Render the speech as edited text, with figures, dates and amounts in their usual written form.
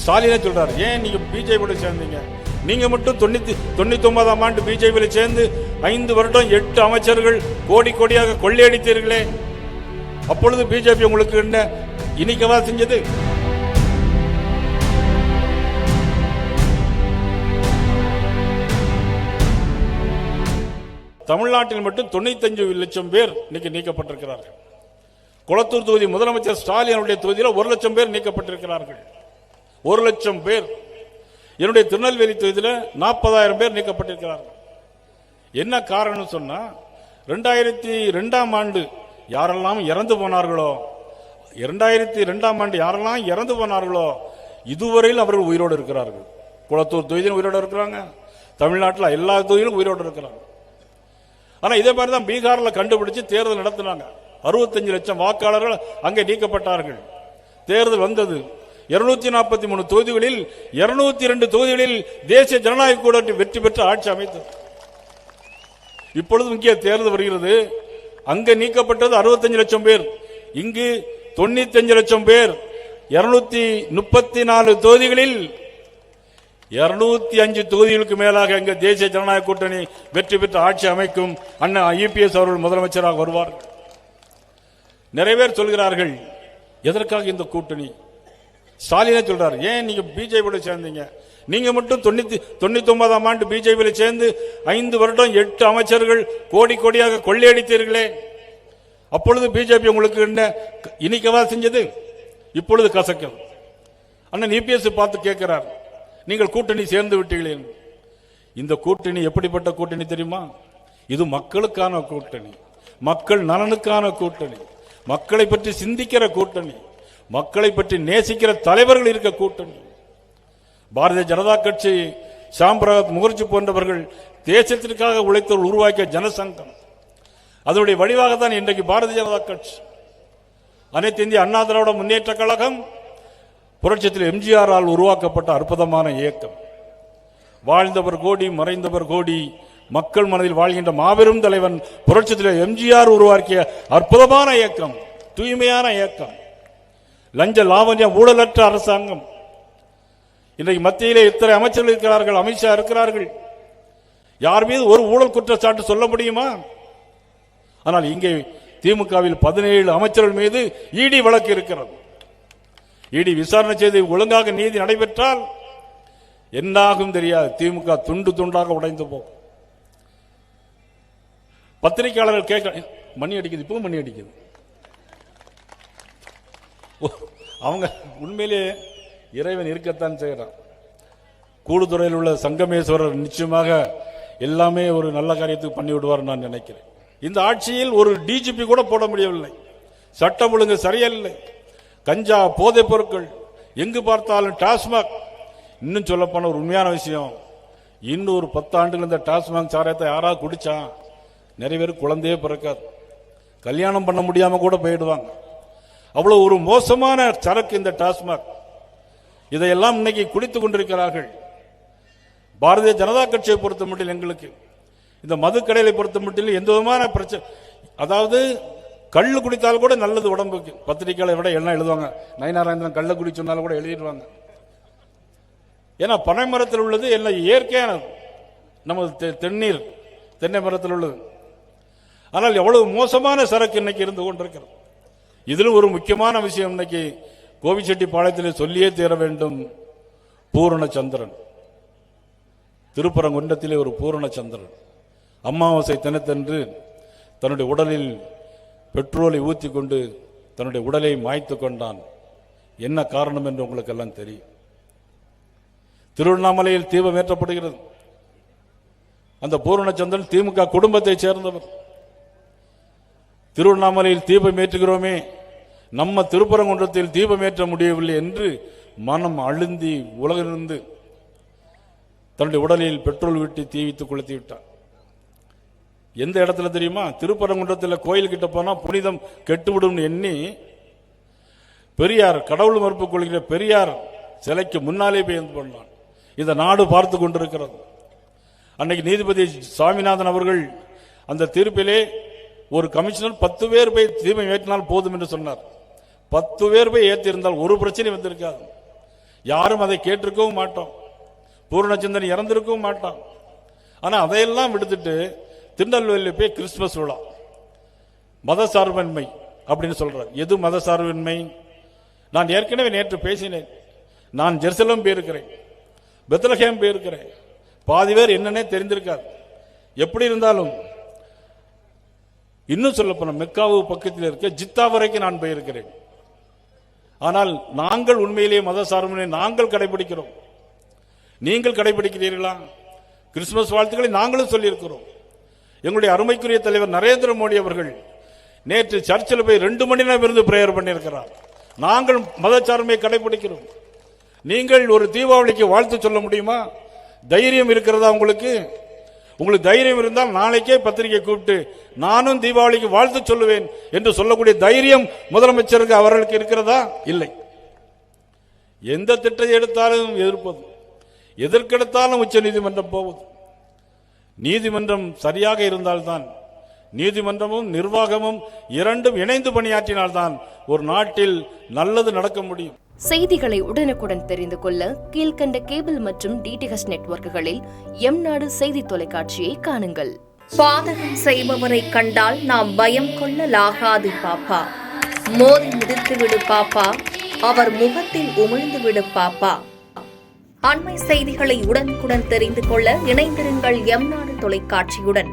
ஸ்டாலினே சொல்றாரு, ஏன் நீங்க பிஜேபியோட சேர்ந்தீங்க? நீங்க மட்டும் 99ஆம் ஆண்டு பிஜேபியில் சேர்ந்து 5 வருடம் 8 அமைச்சர்கள் கோடி கோடியாக கொள்ளையடித்தீர்களே, அப்பொழுது பிஜேபி உங்களுக்கு என்ன இனிக்கவா செஞ்சது? தமிழ்நாட்டில் மட்டும் 95 லட்சம் பேர் இன்னைக்கு நீக்கப்பட்டிருக்கிறார்கள். குளத்தூர் தொகுதி முதலமைச்சர் ஸ்டாலினுடைய தொகுதியில் 1 லட்சம் பேர் நீக்கப்பட்டிருக்கிறார்கள். 1 லட்சம் பேர். என்னுடைய திருநெல்வேலி தொகுதியில் 40,000 பேர் நீக்கப்பட்டிருக்கிறார்கள். என்ன காரணம் சொன்னா, 2002ஆம் ஆண்டு யாரெல்லாம் இறந்து போனார்களோ, 2002ஆம் ஆண்டு யாரெல்லாம் இறந்து போனார்களோ இதுவரையில் அவர்கள் உயிரோடு இருக்கிறார்கள். குளத்தூர் தொகுதியில் உயிரோடு இருக்கிறாங்க, தமிழ்நாட்டில் எல்லா தொகுதியிலும் உயிரோடு இருக்கிறாங்க. ஆனா இதே மாதிரி தான் பீகாரில் கண்டுபிடிச்சு தேர்தல் நடத்தினாங்க. 65 லட்சம் வாக்காளர்கள் அங்கே நீக்கப்பட்டார்கள். தேர்தல் வந்தது. 243 தொகுதிகளில் 202 தொகுதிகளில் தேசிய ஜனநாயக கூட்டணி வெற்றி பெற்று ஆட்சி அமைத்தது. இப்பொழுது முக்கிய தேர்தல் வருகிறது. அங்க நீக்கப்பட்டது 65 லட்சம் பேர், இங்கு 95 லட்சம் பேர். 234 தொகுதிகளில் 205 தொகுதிகளுக்கு மேலாக எங்க தேசிய ஜனநாயக கூட்டணி வெற்றி பெற்று ஆட்சி அமைக்கும். அண்ணா IPS அவர்கள் முதலமைச்சராக வருவார்கள். நிறைய பேர் சொல்கிறார்கள், எதற்காக இந்த கூட்டணி? ஸ்டாலினே சொல்றாரு, ஏன் நீங்க பிஜேபியோட சேர்ந்தீங்க? நீங்க மட்டும் 99ஆம் ஆண்டு பிஜேபியில் சேர்ந்து 5 வருடம் 8 அமைச்சர்கள் கோடி கோடியாக கொள்ளையடித்தீர்களே, அப்பொழுது பிஜேபி உங்களுக்கு என்ன இனிக்கவா செஞ்சது? இப்பொழுது கசக்கிறது. அண்ணன் IPS பார்த்து கேட்கிறார், நீங்கள் கூட்டணி சேர்ந்து விட்டீர்களே. இந்த கூட்டணி எப்படிப்பட்ட கூட்டணி தெரியுமா? இது மக்களுக்கான கூட்டணி, மக்கள் நலனுக்கான கூட்டணி, மக்களை பற்றி சிந்திக்கிற கூட்டணி, மக்களை பற்றி நேசிக்கிற தலைவர்கள் இருக்க கூட்டணி. பாரதிய ஜனதா கட்சி, ஷாம் பிரசாத் முகர்ஜி போன்றவர்கள் தேசத்திற்காக உழைத்தவர்கள் உருவாக்கிய ஜனசங்கம், அதனுடைய வடிவாகத்தான் இன்றைக்கு பாரதிய ஜனதா கட்சி. அனைத்து இந்திய அண்ணா திராவிட முன்னேற்ற கழகம் புரட்சித்தில் எம்ஜிஆரால் உருவாக்கப்பட்ட அற்புதமான இயக்கம். வாழ்ந்தவர் கோடி, மறைந்தவர் கோடி, மக்கள் மனதில் வாழ்கின்ற மாபெரும் தலைவன் புரட்சித்தில் எம்ஜிஆர் உருவாக்கிய அற்புதமான இயக்கம், தூய்மையான இயக்கம், லஞ்ச லாவண்ய ஊழலற்ற அரசாங்கம். இன்றைக்கு மத்தியிலே இத்தனை அமைச்சர்கள் இருக்கிறார்கள், அமித்ஷா இருக்கிறார்கள். யார் மீது ஒரு ஊழல் குற்றச்சாட்டு சொல்ல முடியுமா? ஆனால் இங்கே திமுகவில் 17 அமைச்சர்கள் மீது இடி வழக்கு இருக்கிறது. இடி விசாரணை செய்து ஒழுங்காக நீதி நடைபெற்றால் என்னாகும் தெரியாது. திமுக துண்டு துண்டாக உடைந்து போகும். பத்திரிகையாளர்கள் கேட்க, மணி அடிக்குது, இப்போ மணி அடிக்குது. அவங்க உண்மையிலே இறைவன் இருக்கத்தான் செய்கிறான். கூடுதுறையில் உள்ள சங்கமேஸ்வரர் நிச்சயமாக எல்லாமே ஒரு நல்ல காரியத்துக்கு பண்ணி விடுவார் நான் நினைக்கிறேன். இந்த ஆட்சியில் ஒரு DGP கூட போட முடியவில்லை. சட்டம் ஒழுங்கு சரியில்லை. கஞ்சா, போதைப் பொருட்கள், எங்கு பார்த்தாலும் டாஸ்மாக். இன்னும் சொல்லப்போன ஒரு உண்மையான விஷயம், இன்னும் ஒரு 10 ஆண்டுகள் இந்த டாஸ்மாக் சாராயத்தை யாராவது குடிச்சா நிறைய பேர் குழந்தையே பிறக்காது, கல்யாணம் பண்ண முடியாம கூட போயிடுவாங்க. அவ்வளவு ஒரு மோசமான சரக்கு இந்த டாஸ்மாக். இதையெல்லாம் இன்னைக்கு குடித்துக் கொண்டிருக்கிறார்கள். பாரதிய ஜனதா கட்சியை பொறுத்த மட்டும் எங்களுக்கு இந்த மதுக்கடைகளை பொறுத்த மட்டும் எந்த விதமான பிரச்சனை, அதாவது கள்ளு குடித்தால் கூட நல்லது உடம்புக்கு. பத்திரிகைகளை விட எல்லாம் எழுதுவாங்க, நயனாராயந்திரன் கள்ள குடி சொன்னாலும் கூட எழுதிடுவாங்க. ஏன்னா பனை மரத்தில் உள்ளது எல்லாம் இயற்கையானது, நமது தென்னீர் தென்னை மரத்தில் உள்ளது. ஆனால் எவ்வளவு மோசமான சரக்கு இன்னைக்கு இருந்து கொண்டிருக்கிறது. இதிலும் ஒரு முக்கியமான விஷயம் இன்னைக்கு கோபிச்செட்டிப்பாளையத்தில் சொல்லியே தீர வேண்டும். பூரணச்சந்திரன், திருப்பரங்குன்றத்திலே ஒரு பூரணச்சந்திரன் அமாவாசை தினத்தன்று தன்னுடைய உடலில் பெட்ரோலை ஊற்றி கொண்டு தன்னுடைய உடலை மாய்த்து கொண்டான். என்ன காரணம் என்று உங்களுக்கு எல்லாம் தெரியும். திருவண்ணாமலையில் தீபம் ஏற்றப்படுகிறது. அந்த பூரணச்சந்திரன் திமுக குடும்பத்தை சேர்ந்தவர். திருவண்ணாமலையில் தீபம் ஏற்றுகிறோமே, நம்ம திருப்பரங்குன்றத்தில் தீபம் ஏற்ற முடியவில்லை என்று மனம் அழுந்தி உலகிலிருந்து தன்னுடைய உடலில் பெட்ரோல் விட்டு தீவித்து கொளுத்தி விட்டார். எந்த இடத்துல தெரியுமா? திருப்பரங்குன்றத்தில் கோயில் கிட்ட போனா புனிதம் கெட்டுவிடும் எண்ணி பெரியார், கடவுள் மறுப்பு கொள்கிற பெரியார் சிலைக்கு முன்னாலே போய் பண்ணான். இந்த நாடு பார்த்து கொண்டிருக்கிறது. அன்னைக்கு நீதிபதி சாமிநாதன் அவர்கள் அந்த தீர்ப்பிலே ஒரு கமிஷனர் 10 பேர் போய் தீபம் ஏற்றினால் போதும் என்று சொன்னார். 10 பேர் போய் ஏற்றி இருந்தால் ஒரு பிரச்சனை வந்திருக்காது. யாரும் அதை கேட்டிருக்கவும் மாட்டோம். பூர்ணச்சந்திரன் இறந்திருக்கவும் மாட்டான். ஆனா அதையெல்லாம் விடுத்துட்டு திருநெல்வேலியில் போய் கிறிஸ்துமஸ் விழா மத சார்பின்மை அப்படின்னு சொல்றார். எது மத சார்பின்மை? நான் ஏற்கனவே நேற்று பேசினேன். நான் ஜெருசலம் போயிருக்கிறேன், பெத்லகேம் போயிருக்கிறேன். பாதி பேர் என்னன்னே தெரிந்திருக்காது. எப்படி இருந்தாலும் இன்னும் சொல்ல போன மெக்காவு பக்கத்தில் இருக்க ஜித்தா வரைக்கும் நான் போயிருக்கிறேன். ஆனால் நாங்கள் உண்மையிலேயே மத சார்பினை நாங்கள் கடைபிடிக்கிறோம். நீங்கள் கடைபிடிக்கிறீர்களா? கிறிஸ்துமஸ் வாழ்த்துக்களை நாங்களும் சொல்லியிருக்கிறோம். எங்களுடைய அருமைக்குரிய தலைவர் நரேந்திர மோடி அவர்கள் நேற்று சர்ச்சில் போய் 2 மணி நேரம் இருந்து பிரேயர் பண்ணியிருக்கிறார். நாங்கள் மதச்சார்பை கடைபிடிக்கிறோம். நீங்கள் ஒரு தீபாவளிக்கு வாழ்த்து சொல்ல முடியுமா? தைரியம் இருக்கிறதா உங்களுக்கு? உங்களுக்கு தைரியம் இருந்தால் நாளைக்கே பத்திரிகை கூப்பிட்டு நானும் தீபாவளிக்கு வாழ்த்து சொல்லுவேன் என்று சொல்லக்கூடிய தைரியம் முதலமைச்சருக்கு அவர்களுக்கு இருக்கிறதா? இல்லை. எந்த திட்டத்தை எடுத்தாலும் எதிர்ப்பது, எதற்கெடுத்தாலும் உச்ச நீதிமன்றம் போவது. நீதிமன்றம் சரியாக இருந்தால்தான், நீதிமன்றமும் நிர்வாகமும் இரண்டும் இணைந்து பணியாற்றினால்தான் ஒரு நாட்டில் நல்லது நடக்க முடியும். செய்திகளை உடனுக்குடன் தெரிந்து கொள்ள கீழ்கண்ட கேபிள் மற்றும் டிடிஎச் நெட்வொர்க்குகளில் எம்நாடு செய்தி தொலைக்காட்சியை காணுங்கள். பாதகம் செய்பவரை கண்டால் நாம் பயம் கொள்ளலாகாது பாப்பா. மோதி மிதித்து விடு பாப்பா, அவர் முகத்தில் உமிழ்ந்து விடு பாப்பா. அண்மை செய்திகளை உடனுக்குடன் தெரிந்து கொள்ள இணைந்திருங்கள் எம்நாடு தொலைக்காட்சியுடன்.